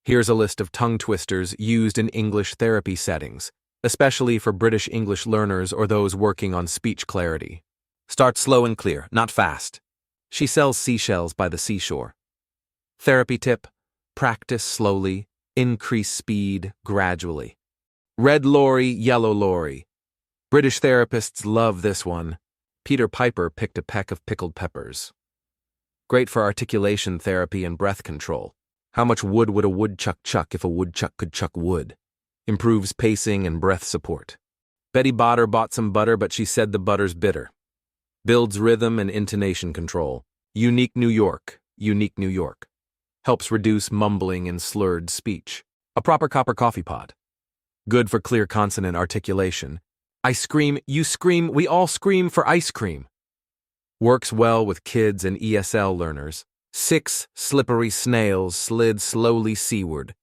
Here's a list of tongue twisters used in English therapy settings, especially for British English learners or those working on speech clarity. Start slow and clear, not fast. She sells seashells by the seashore. Therapy tip: practice slowly, increase speed gradually. Red lorry, yellow lorry. British therapists love this one. Peter Piper picked a peck of pickled peppers. Great for articulation therapy and breath control. How much wood would a woodchuck chuck if a woodchuck could chuck wood? Improves pacing and breath support. Betty Botter bought some butter, but she said the butter's bitter. Builds rhythm and intonation control. Unique New York, unique New York. Helps reduce mumbling and slurred speech. A proper copper coffee pot. Good for clear consonant articulation. I scream, you scream, we all scream for ice cream. Works well with kids and ESL learners. 6 slippery snails slid slowly seaward.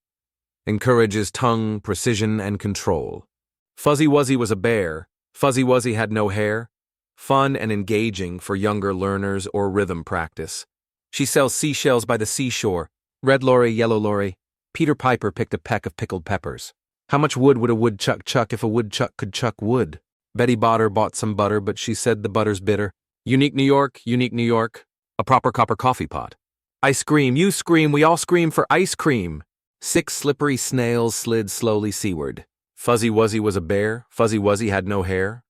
Encourages tongue, precision, and control. Fuzzy Wuzzy was a bear. Fuzzy Wuzzy had no hair. Fun and engaging for younger learners or rhythm practice. She sells seashells by the seashore. Red lorry, yellow lorry. Peter Piper picked a peck of pickled peppers. How much wood would a woodchuck chuck if a woodchuck could chuck wood? Betty Botter bought some butter, but she said the butter's bitter. Unique New York, unique New York. A proper copper coffee pot. I scream, you scream, we all scream for ice cream. 6 slippery snails slid slowly seaward. Fuzzy Wuzzy was a bear. Fuzzy Wuzzy had no hair.